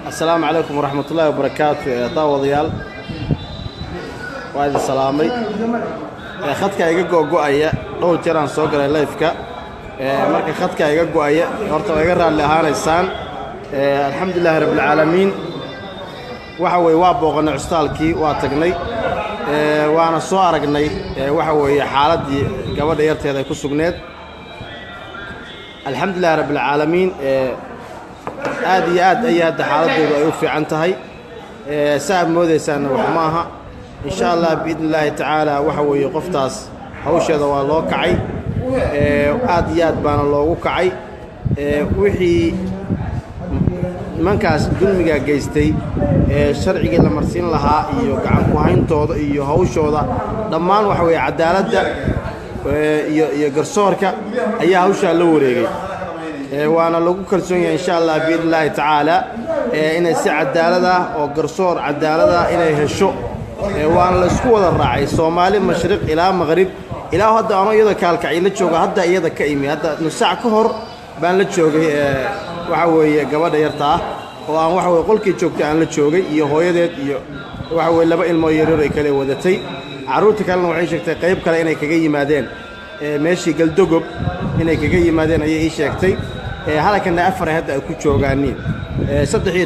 السلام عليكم ورحمة الله وبركاته داوديال وهذا سلامي خدك iga go'go'aya dhowr jeer aan soo galay live-ka marka khadka iga go'aya horta iga raali ahaanaysaan alxamdulillaah rabbil caalamiin waxa way waa booqanay custaalkii waa tagnay waana soo aragnay waxa way xaaladii gabadha yarteeda ay ku sugneed alxamdulillaah rabbil caalamiin aad iyo aad ay hadda xaaladoodu ay u fiican tahay saab moodeysaan wax ma aha إن شاء الله بإذن الله تعالى وحوي قفتاس هوش هذا والله كعي آديات بان الله وكعي وحي من كاس دون مجا جيستي شرعي لما مرسين لها إيو قعن كوهين توض إيو هوش هذا ضمان وحوي عدالة إيو قرصورك أي هوش اللوري وأنا لو كرسوني إن شاء الله بإذن الله تعالى إن السع عدالة أو قرصور عدالة إنه الشو وأنا لسكوا الرعي الصومالي مشرق إلى مغرب إلى هذا أنا يدا كالكعي لتشوجا هذا يدا كإيمي هذا نساع كهر بان لتشوجا وحوي جواد يرتاح وأنا وحوي قل كي تشوجا عن لتشوجا يهوي ذات وحوي لبق الميرور يكله ودتي عروت كلام وعيشك تقريب كلا إنك جاي مادين ماشي قل دقب إنك جاي مادين أي إيش يكتي هذا كنا أفر هذا كتشوجا عنين صدقي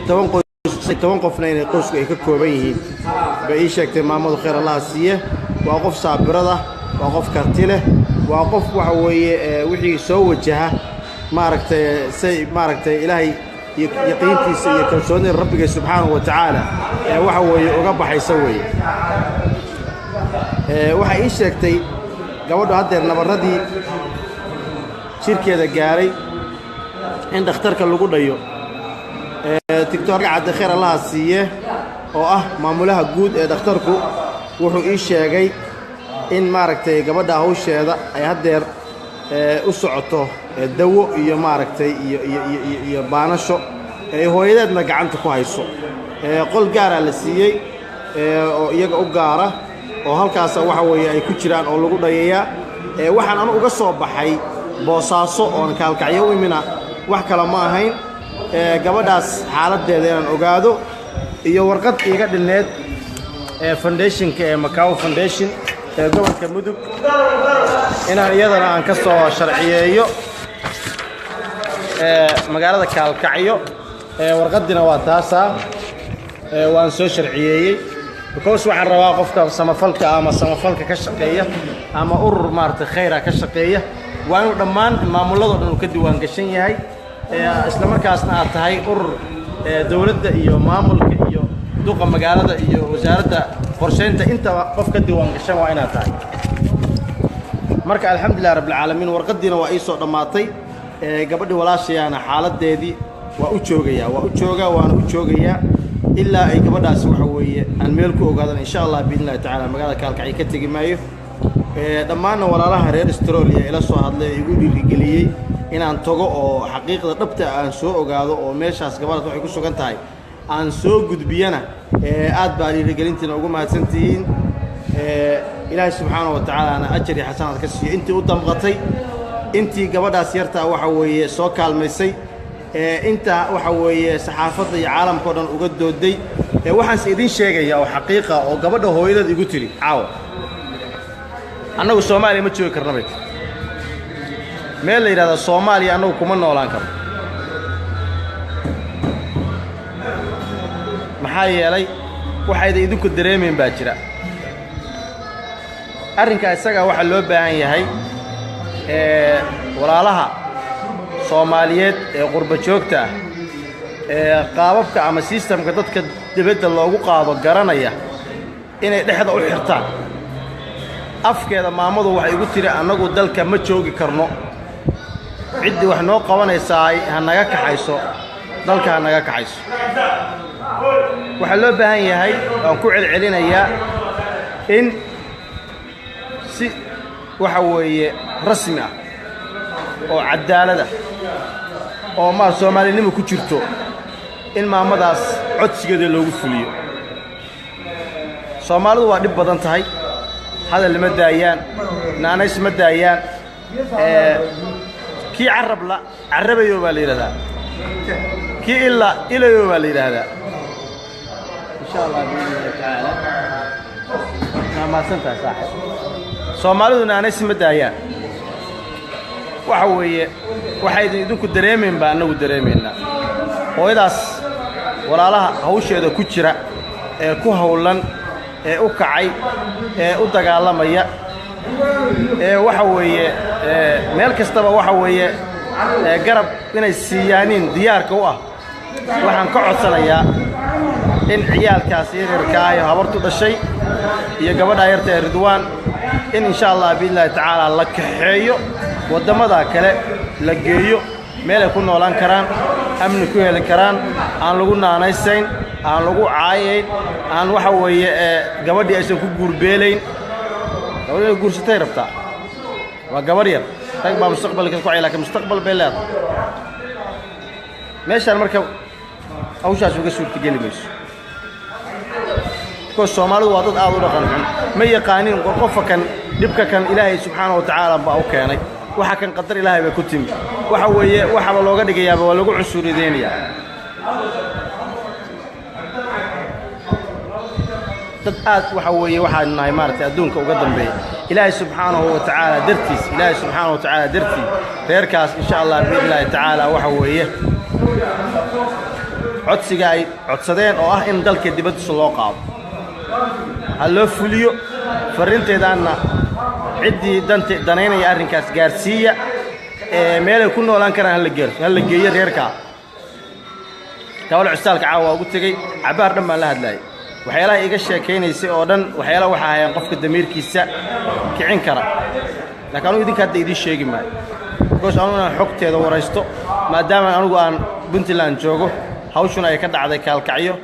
توقفنا إن قوس كوبيه بإيشك محمد خير الله سيه وقف صابرة وقف كرتله وقف وحوي وحي سوى جهة معركة معركة إلهي يقينتي يكرسون الرب سبحانه وتعالى وحوي وقبح يسوي وحي إيشك تي قبضوا هذا النبردي شركة دجاري عند اخترك اللي قد يو تكتور عاد خير الله سيه oo maamulaha guud ee dhakhtarku wuxuu ii sheegay in maaragtay gabadha hawsheeda ay hadeer u socoto dawo iyo maaragtay iyo baanasho ee hooyadeedna gacanta ku hayso qol gaar ah la siiyay oo iyaga u gaara oo halkaas waxa weeye ay ku jiraan oo lagu dhayeeyaa waxaan anu uga soo baxay boosaaso oo kaalkacyo u imina wax kala ma ahayn gabadhaas xaaladeeda inaan ogaado iyo warqad iga dhineed foundation ka Macau Foundation gobolka Mudug inaan iyadana aan ka soo sharciyeeyo magaalada Kaalkacyo warqadina waa taasa waan soo sharciyeeyay because waxaan rabaa qofka samafalka ka shaqeeya ama urur maarta khayra ka shaqeeya waa inuu dhammaan maamulada dhan ka diiwaan gashan yahay isla markaasna aad tahay urur dawladda iyo maamulka iyo duqa magaalada iyo wasaaradda qorsheynta inta qof ka diiwaan gashan waa inaad tahay marka alxamdulillaah rabbil caalamiin warqadiina waa ii soo dhamaatay gabadhii walaashayana xaaladeedii waa u joogayaa ilaa ay gabadhaas waxa weeye aan meel ku ogaadaan insha Allah biidnaahi tacaala magaalada Kaalkacyo ka tagi maayo dhammaan walaalaha reer Australia ila soo hadlay igu dhiirigeliyay inaan tago oo xaqiiqda dhabta aan soo ogaado oo meeshaas gabadha waxay ku sugan tahay aan soo gudbiyana aad baa dhiirigelintiina ugu mahadsantihiin ilaahay subxaanahu wa tacaala ana ajri xasanaad ka siiyo intii u damqatay intii gabadhaas yarta waxa weeye soo kaalmaysay inta waxa weeye saxaafadda iyo caalamka oo dhan uga dooday waxaan idin sheegayaa oo xaqiiqa oo gabadha hooyadeed igu tiri caawa annagu Soomaaliya ma joogi karnaa meel la yiraahdo Soomaaliya anagu kuma noolaan karo maxaa yeelay waxay idinku dareemeen baa jira arrinka isaga waxa loo baahan yahay walaalaha Soomaaliyeed ee qurba joogta qaababka ama systemka dadka dibadda loogu qaado garanaya inay dhexda u xirtaan afkeeda maamadu waxay igu tiri anagu dalka ma joogi karno عدي وحنا قوانا ساي هنجا كحيسو ذلك هنجا كحيسو وحلو بهاي هاي أو كوع العلينا يا إن سي وحوي رسمة أو عدالة ده أو ما سومالي نمو كتيرتو إن ما مداس عدس كده لو فليو سومالي واحد بدن تهاي هذا اللي مدايان نانيس مدايان كي عرب لا عربي يوبالي هذا كي إلا يوم اللي هذا إن شاء الله بإذن الله تعالى ما سنتها صاحب Soomaaliduna aanay simadayaan waxa weeye waxay idinku dareemeen baa anagu dareemeynaa hooyadaas walaalaha hawsheeda ku jira ee ku hawlan ee u kacay ee u dagaalamaya ee waxa weeye meel kastaba waxa weeye garab inay siiyaanin diyaarka u ah waxaan ka codsanayaa in ciyaalkaas yarka ah habartu dhashay iyo gabadha yarta Ridwaan إن شاء الله بإذن الله تعالى لك حيو ودمدا كله لجيو ميل يكون نولان كران أمن كويه الكران عن لقونا نايسين عن لقو عايين عن وحوي جوادي أشوف كجور بيلين جوادي كجور ستير بتاع وجوادير تبغى مستقبل كقاعي لكن مستقبل بلاد ماشي المركب أول شيء شو قصور تجيلي مش كوسومالو وضد أعضو رقم ما يقانين قفة كان دبك كان إلهي سبحانه وتعالى بأوكاني وحكن قدر إلهي بكتم وحوي وحول لوجد جيابه ولوجع عسور دينيا تدقات وحوي واحد نايمارتي أدونك وقدم به إلهي سبحانه وتعالى درتيس إلهي سبحانه وتعالى درتي غيركاس إن شاء الله بإذن الله تعالى وحوي عدس جاي عدسدين أو إن ذلك دبت سلوقاب هلو فوليو فرنتي دانا عدي دانين يا أرنكاس جارسية ميل يكون ولا كان هالجير يركع كاول عستالك عاوة قلت لي عبار دم الله هدلاي وحيلا إيجاش كين يسي أودن وحيلا وحيا ينقف الدمير كيسا كعين كرا لكنوا يدين كده يدي شيء جماعي بس أنا حكت هذا ورئيسته ما دام أنا عن بنت لان جوجو هاوشنا يكاد عذا كالكعيو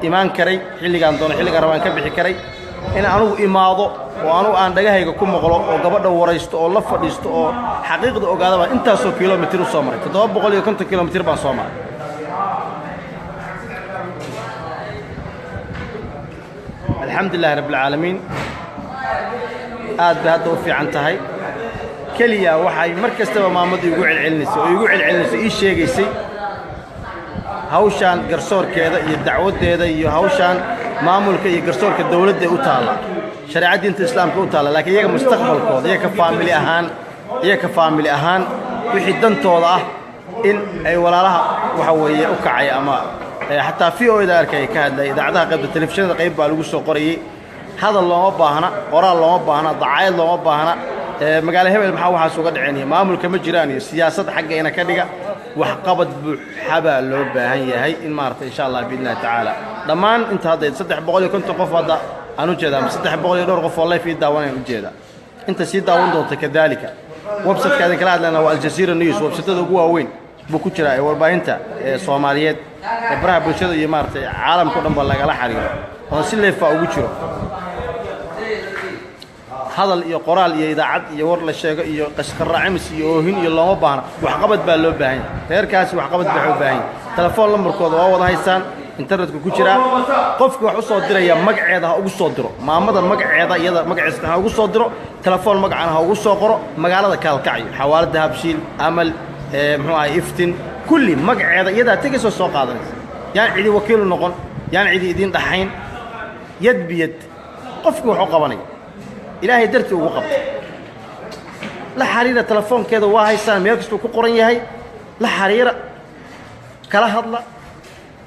إيمان كري حلي كان دون حلي كروان كبيح كري إن أنا إماضو وأنا دجاه يكون مغلق وقبض ورئيسته أو لف رئيسته أو حقيقة أو قاعدة أنت سو كيلومتر وصامر تدور بقول كنت كيلومتر بصامر الحمد لله رب العالمين بهذا وفي عن تهي كليا وحي مركز تبع محمد يقول العلنس إيش شيء يسي هاوشان قرصور كذا يدعوت هذا هاوشان معمول كي قرصور كدولة ده أطالع شريعة دين الإسلام كأطالع لكن يك مستقبل كود يك فاميلي أهان وحدن توضع إن أي ولا لها وحوي أكعي أما حتى في أويدا كي كهذا إذا عدها قبل التلفزيون قريب بالوجس قرية هذا الله ما باهنا قرار الله ما باهنا ضعايا الله ما باهنا مقاله هبل محاوحة سوق عيني معمول كمجراني السياسة حقنا كذا وحقبت بحبا لو باهي هي إن مارت إن شاء الله بإذن الله تعالى ضمان أنت هذا صدق بقولي كنت قف هذا أنا جدا صدق بقولي دور قف والله في الدوام جدا أنت سيد داون دوت كذلك وبسط كذا كلام لنا والجزيرة نيوز وبسط هذا جوا وين بكتير وربا أنت صوماليات إبراهيم بوشة يمارت عالم كلهم بالله على حرير ونسيل لفا وجوه هذا القرآن إذاعة يور للشيء قشقر عمس يوهين يلا ما بهنا وحقبت باللو باهين غير كاس وحقبت بحو باهين تلفون لما ركض وهو هايسان انترنت كوتشرا قفك وحو صدره يا مقعدها ugu soo diro maamada magaceeda iyada magaciisa ugu soo diro telefoon magacana ugu soo qoro magaalada kaalkacyo xawaalada habshiil amal muxuu ahay iftin kulli magaceeda iyada tagayso soo qaadanaysa yaan cidi wakiil noqon yaan cidi idin dhaxayn yad biyad qofku wuxuu qabanay ilaahay darti ugu qabto la xariira telefoonkeeda waa haysaan meel kasta ku qoran yahay la xariira kala hadla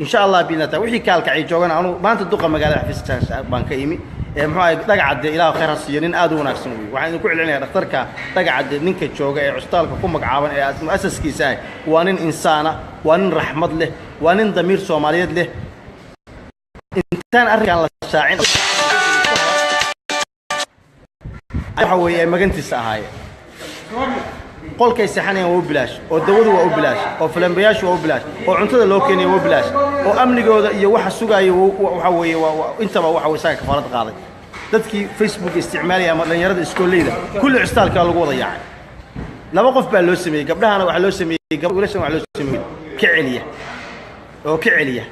إن شاء الله بيننا وحي كالكعي جوجنا أنا ما أنت دقة مقالة حفظتها بانك إيمي محاي تقعد إلى خير السيرين آدونا كسنوي وعند كل علينا دكتورك تقعد نينك جوجا عستالك كم مقعون مؤسس كيساي وانين إنسانة وانين رحمة له وانين ضمير سوماليات له إنسان أرجع على الساعين حوي ما كنت الساعة قول كيس حنين وبلاش ودود وبلاش وفلان وبلاش وعنتده لو كيني وبلاش وأمن جوده يوح السوق وحوي وأنت ما وحوي ساك فرد قاضي dadkii Facebook isticmaalaya ama dhalinyarada iskooleyda kulli cistaalka lagu wada yaacay laba qof baa loo sameeyay gabdhahana waxa loo sameeyay gabdhaha waxa loo sameeyay kiciliya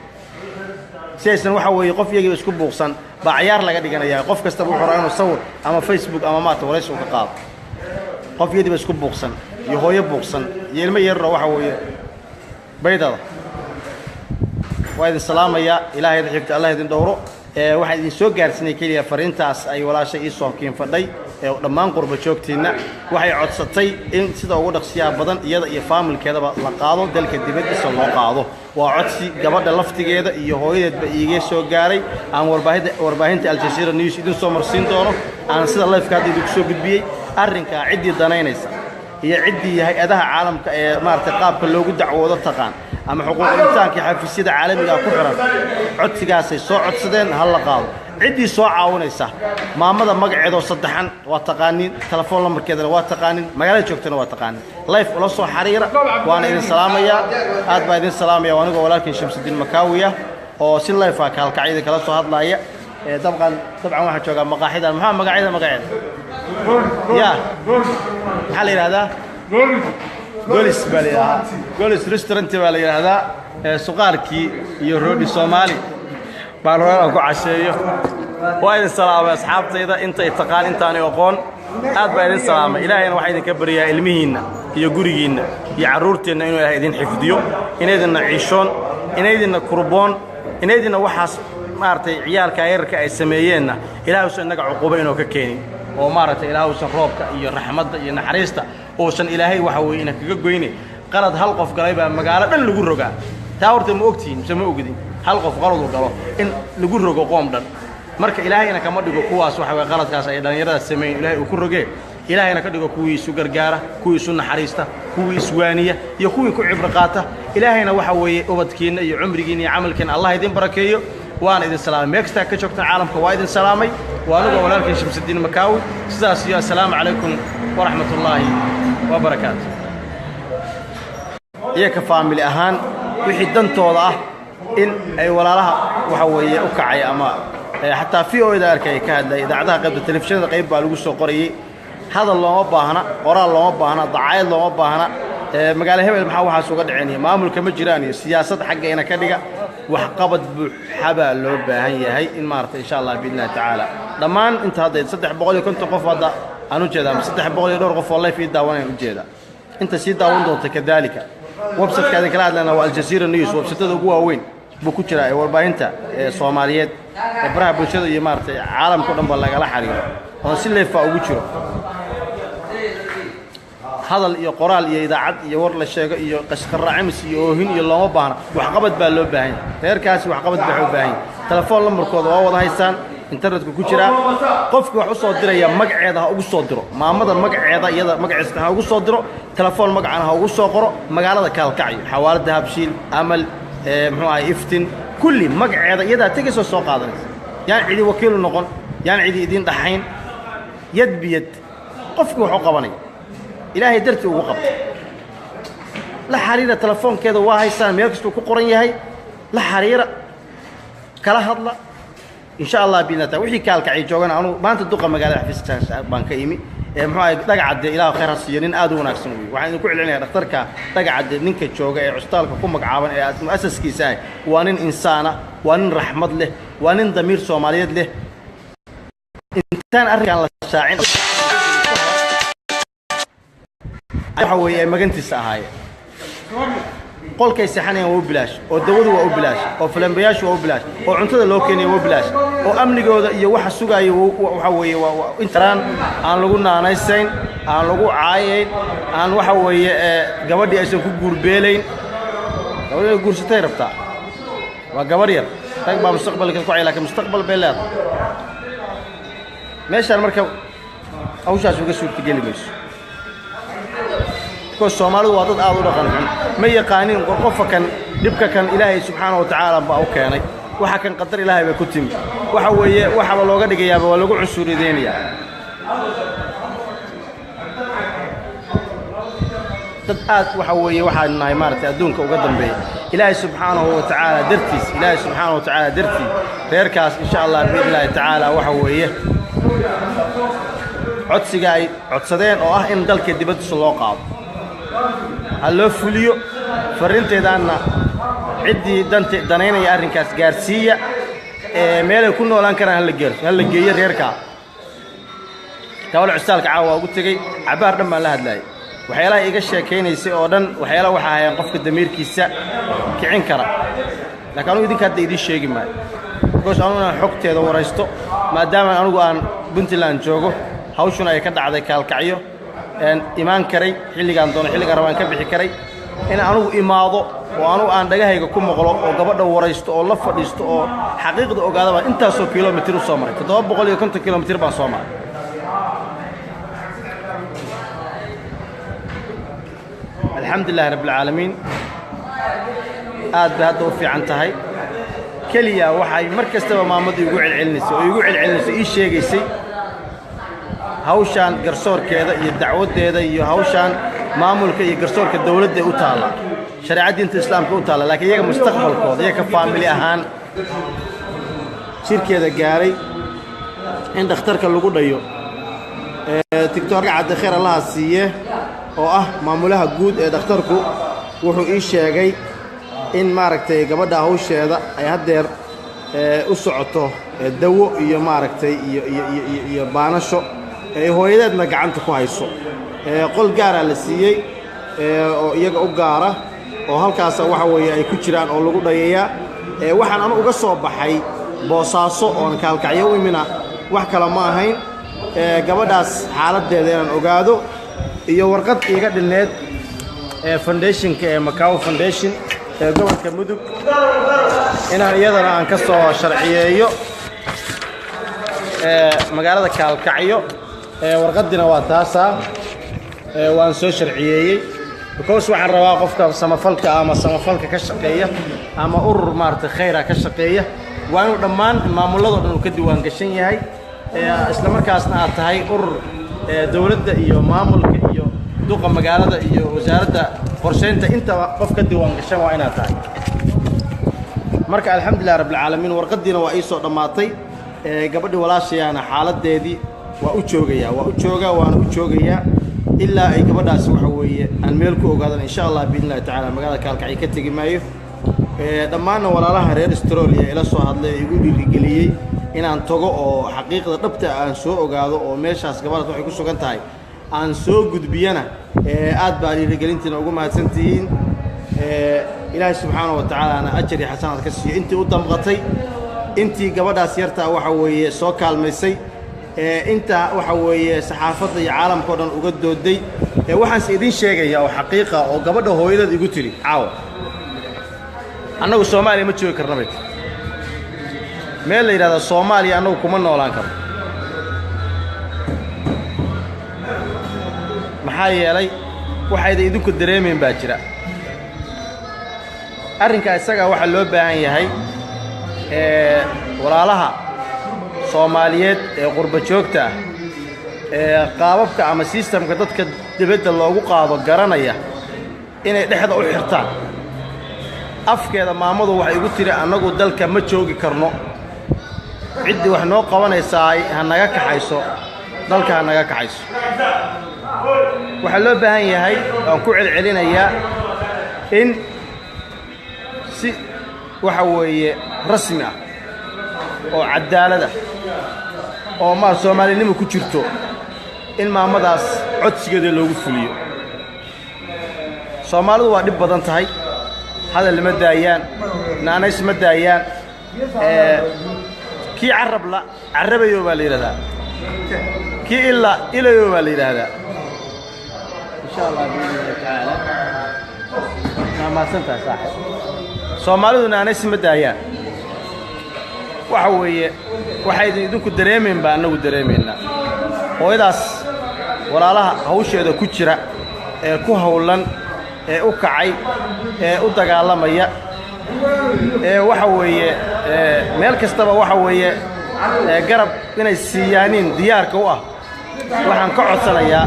saysan waxa weeye qof iyaga isku buuqsan baa ciyaar laga dhiganayaa qof kasta wuxuu rabaa inuu sawir ama Facebook ama maata waraysi ka qaado qof yadiba isku buuqsan iyo hooyo buuqsan iyo ilmo yar waxa weeye baydada وإذن السلام يا إلهي رحمة الله يدين دوره waxaan idin soo gaarsiinay kaliya fariintaas ay walaashay ii soo kiin fadhay ee dhammaan qurba joogtiina waxay codsatay in sida ugu dhaqsiyaa badan iyada iyo familkeedaba la qaado dalka dibadiisa loo qaado waa codsi gabadha laftigeeda iyo hooyadeedba iiga soo gaaray aan warbaahinta Al Jazeera News idin soo marsiin doono aan sida live ka idin soo gudbiyay arrinka cidii danaynaysa iyo cidii hay'adaha caalamka ee maartay qaabka loogu dacwoodo taqaan ama xuquuqul insaanka xafiisyada caalamiga ku xiran codsigaasay soo codsadeen hal la qaado cidii soo caawinaysa maamada magaceedo saddexan waa taqaanin telefoon lambarkeedana waa taqaanin magaalada joogtana waa taqaanin live ula soo xariira waana idin salaamaya aad baa idin salaamaya aniga walaalkii Shamsuddin Makaawiya oo si live ah kalkacayda kala soo hadlaaya dabcan waxa jooga maqaaxidan maxaa magaceeda يا محل هذا جولس بالي جولس ريستورانت بالي هذا سقاركي يرودي سومالي بارو أكو عشية وين السلام يا أصحابتي إذا أنت اتقان أنت أنا يقون أتبعين السلام إلهي واحد كبر يا علميين يا جوريين يا عرورتنا إنه هيدين حفظيو إن هيدنا عيشون إن هيدنا كربون إن هيدنا وحص مارتي عيال كاير كأسمينا إلهي وسنك عقوبة ككيني oo maartay ilaahu san roobka iyo raxmadda iyo naxariista oo san ilaahay waxa weeyna kaga goynay qalad hal qof galay baa magaalo dhan lagu rogaa taa horta ma ogtiin sama ogdin hal qof qalad uu galo in lagu rogo qoom dhan marka ilaahayna kama dhigo kuwaas waxa weey qaladkaas ay dhalinyarada sameeyeen ilaahay uu ku rogay ilaahayna ka dhigo kuwii isu gargaara kuwii isu naxariista kuwii iswaaniya iyo kuwii ku cibro qaata ilaahayna waxa weeye ubadkiina iyo umrigiina iyo amalkiina Allah idin barakeeyo وأنا إذن سلام ميكستا كشوكتنا عالم كوايد سلامي وأنا ولكن شمس الدين مكاوي سلام السلام عليكم ورحمة الله وبركاته إياك فاميلي أهان وحيدن توضع إن أي ولا لها وحوي أكعي أما حتى في إذا أركي كهذا إذا عدها قبل التلفزيون قريب بالوجو قرية هذا الله مباهنا قرار الله مباهنا ضعايا الله مباهنا مقالة هبل محاوحة سوقد عيني مامل كمجراني سياسة حقنا كذا وحقبت بحبا لو باهي هي إن مارت إن شاء الله بإذن الله تعالى ضمان أنت هذا صدق بقولي كنت قف هذا أنا جدا صدق بقولي دور قف والله في الدوام جدا أنت سيد داون دوت كذلك وبسط كذا كلام لنا والجزيرة نيوز وبسط هذا جوا وين بكتير وربعينتا صوماليات برا بوشة يمارت عالم كلهم بالله على حريرة هذا سلة فوجره هذا القرال إذا عد يور للشيء يقشقر عمس يوهين يلا مبانا وحقبت باللو باهين غير كاس وحقبت بحو باهين تلفون لمركض ووضع هيسان انترنت كوجرا قفك wax u soo diraya magaceeda ha ugu soo diro maamada magaceeda iyada magaciisa ha ugu soo diro telefoon magacana ha ugu soo qoro magaalada kaalkacyo xawaalada habshiil amal muxuu ahay iftin kulli magaceeda iyada tagiso soo qaadanaysa yaan cidi wakiil noqon yaan cidi idin dhaxayn yad biyad qofku wuxuu qabanay ilaahay darti ugu qabto la xariira telefoonkeeda waa haysaan meel kasta ku qoran yahay la xariira kala hadla إن شاء الله بينتا وحي كالكعي جوجنا أنا ما أنت تدق مجال حفيز بانك إيمي محاي دقعد إلى خير السيرين آدو ناقصنوي وعند كل علينا دكتورك دقعد نينك جوجا عستالك كم عاون مؤسس كيساي وانين إنسانة وانين رحمة له وانين ضمير سوماليات له إنسان أرجع للساعين حوي ما كنت الساعي قل كيس حنين وبلاش والدود وبلاش وفلمبياش وبلاش وعنتده لو كيني وبلاش وأمن جوده يوحى سجاي وحوي وإنتران عن لقونا نايسين عن لقو عاين عن وحوي جوادي أيش كوجور بيلين جوادي كوجور ستير بتاع وجوارير تبغى مستقبل كقوي لكن مستقبل بلاد ماشي المركب أو شاش وقصور تجيلي مش كل سومالي وضد أول رقم ما يقانين قرقفة كان يبقى كان إلهي سبحانه وتعالى بأوكاني وحكن قدر إلهي بكتم وحول الله قد جيابه ولقوا عسور دينيا تدقات وحوي واحد من عمارة أدونك وقدم به إلهي سبحانه وتعالى درتيس إلهي سبحانه وتعالى درتي غيركاس إن شاء الله بإذن الله تعالى وحويه عدسجاي عدسدين أو إن دلك الدبت سلوقات هلو فوليو فرنت دانا عدي دنين يا أرنكاس جارسية ميل يكون ولا كان هالجير غيركا تقول عسالك عاوة قلت لي عبارة ما لها دلاي وحيلا يقش كيني سي أودن وحيلا وحايا قفك الدمير كيسا كعين كرا laakiin anigu idinka hadda idiin sheegi maayo because anigu inaan xogteeda waraysto maadaama anigu aan Puntland joogo hawshuna ay ka dhacday kaalkacyo imaan karay xilligaan doono xilligaan rabaan ka bixi karay in anigu imaado oo anigu aan dhagahayga ku maqlo oo gabadha waraysto oo la fadhiisto oo xaqiiqda ogaadaba intaasoo kiiloomitir u soo maray 750 kiiloomitir baan soo maray alxamdulillahi rabbil caalamiin aad bay hadda u fiican tahay keliya waxay mar kastaba maamadu igu celcelinayso ii sheegaysay hawshaan garsoorkeeda iyo dacwadeeda iyo hawshaan maamulka iyo garsoorka dawladda u taala shariicada diinta islaamka u taala laakiin iyaga mustaqbalkooda iyaga family ahaan shirkeeda gaaray in dhakhtarka lagu dhayo tiktoorka cadde khayr allaha siiye oo ah maamulaha guud ee dhakhtarku wuxuu ii sheegay in maaragtay gabadha hawsheeda ay haddeer u socoto dawo iyo maaragtay iyo baanasho ee hooyadeedna gacanta ku hayso qol gaara la siiyey oo iyaga u gaara oo halkaas waxa weeye ay ku jiraan oo lagu dhayayaa waxaan anu uga soo baxay boosaaso oo kaalkacyo u imina wax kale ma ahayn gabadhaas xaaladdeeda inaan ogaado iyo warqad iiga dhilneed foundationka Macau Foundation gobolka Mudug inaan iyadana aan ka soo sharciyeeyo magaalada kaalkacyo warqadina waa taasa waan soo sharciyeeyay because waxaan rabaa qofka samafalka ka shaqeeya ama urur maartay khayra ka shaqeeya waa inuu dhammaan maamulada dhan uu ka diiwaan gashan yahay isla markaasna aad tahay urur dawladda iyo maamulka iyo duqa magaalada iyo wasaaradda qorsheynta inta qof ka diiwaan gashan waa inaad tahay marka alxamdulillahi rabbil caalamiin warqadiina waa ii soo dhamaatay gabadhi walaashayaana xaaladeedii waa u joogayaa ilaa ay gabadhaasi waxa weeye aan meel ku ogaadan insha Allah biidnaahi tacaala magaalada kaalkacyo ka tegi maayo dhammaanna walaalaha reer Australia ila soo hadlay igu dhiirigeliyey inaan tago oo xaqiiqda dhabta aan soo ogaado oo meeshaas gabadha waxay ku sugan tahay aan soo gudbiyana aad baa dhiirigelintiina ugu mahadsantihiin ilaahay subxaanahu wa tacaala ajri xasanaad ka siiyo intii u damqatay intii gabadhaas yarta waxa weeye soo kaalmaysay inta waxa weeye saxaafadda iyo caalamka oo dhan uga dooday waxaan idin sheegayaa oo xaqiiqa oo gabadha hooyadeed igu tiri caawa annagu Soomaaliya ma joogi karno bayt meel la yiraahdo Soomaaliya annagu kuma noolaan karno maxaa yeelay waxay idinku dareemeen baa jira arrinka isaga waxa loo baahan yahay walaalaha Soomaaliyeed ee qurba joogta qaababka ama systemka dadka dibadda loogu qaado garanaya inay dhexda u xirtaan afkeeda maamadu waxay igu tiri annagu dalka ma joogi karno cidii wax noo qabanaysaa ha naga kaxayso dalka ha naga kaxayso waxa loo baahan yahay aan ku celcelinayaa in si waxa weeye rasmi ah oo cadaalad ah oo ma Soomaalinimo ku jirto in maamadaas codsigeeda loogu fuliyo Soomaalidu waa dhib badan tahay hadal ma daayaan naanays ma daayaan kii carab la carabayo baa la yiraahdaa kii illa ilayo baa la yiraahdaa insha Allah billahi ta'ala ma santa saaxib Soomaalidu naanays ma daayaan waxa weeye waxay idinku dareemeen baa anagu dareemeena hooyadaas walaalaha hawsheeda ku jira ee ku hawlan ee u kacay ee u dagaalamaya ee waxa weeye meel kastaba waxa weeye garab inay siiyaanin diyaarka u ah waxaan ka codsanayaa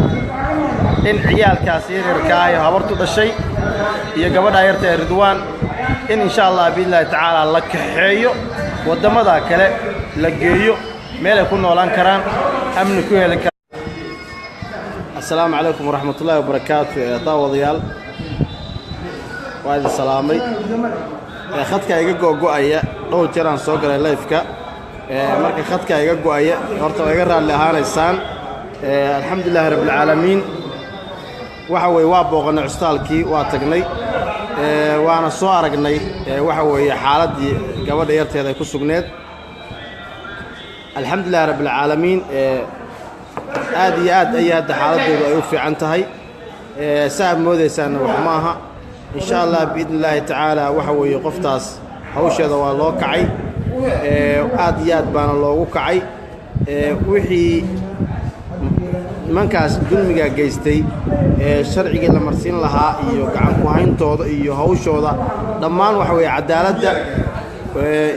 in ciyaalkaas yarka ay habartu dhashay iyo gabadha yarta ee Ridwaan in insha Allah billahi ta'ala la kaxeeyo wadamada kale la geeyo meel ay ku noolaan karaan amni ku heli karaan assalaamu alaykum warahmatullahi wabarakatuh daawadayaal waa salaamay khadka iga go'aya dhowr jeer aan soo galay live-ka marka khadka iga go'aya horta iga raali ahaanaysaan alxamdulillahi rabbil caalamiin waxa way waa booqanay custaalkii waa tagnay waana soo aragnay waxa weeye xaaladii gabadha yarteeda ay ku sugneed. alxamdulillahi rabbil caalamiin. aad iyo aad ay hadda xaaladoodu ay u fiican tahay. saa moodaysaana wax ma aha. insha allah biidni illaahi tacaala waxa weeye qoftaas hawsheeda waa loo kacay. aad iyo aad baana loogu kacay. wixii nimankaas dulmiga geystay sharcigii la marsiin lahaa iyo gacan ku hayntooda iyo hawshooda dhammaan waxa weeye cadaaladda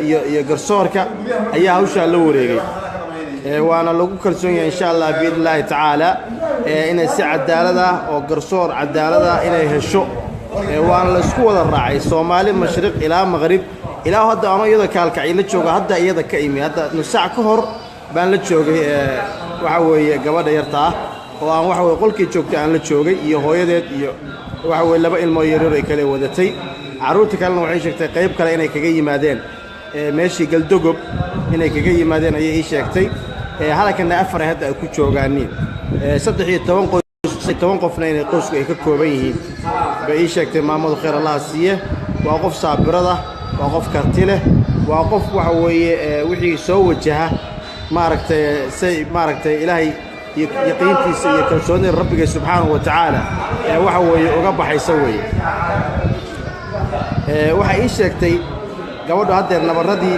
iyo garsoorka ayaa hawshaa la wareegay. waana lagu kalsoon yahay insha allah biidni illaahi tacaala inay si cadaalad ah oo garsoor cadaalad ah inay hesho. waana la isku wada raacay Soomaali mashriq ilaa maghrib ilaa hadda ano iyada kaalkacay la jooga hadda iyada ka imi hadda nus saac ka hor baan la joogay waxa weeye gabadha yarta ah oo aan waxa weeye qolkii joogtay aan la joogay iyo hooyadeed iyo waxa weeye laba ilmo yaryar ay kala wadatay. caruurta kalena waxay sheegtay qayb kale inay kaga yimaadeen meeshii galdogob inay kaga yimaadeen ayay ii sheegtay. halkana afar hadda ay ku joogaaniin 13 qofna inay qoysku ay ka kooban yihiin bay ii sheegtay. maamadu khayr allah siiye waa qof saabirada waa qof karti leh waa qof waxa weeye wixii soo wajaha maaragtay say maaragtay ilaahay yaqiintiisa iyo kalsoonida rabbiga subxaanahu wa tacaala waxa weeye uga baxaysa weeye. waxay ii sheegtay gabadhu haddeer nabaradii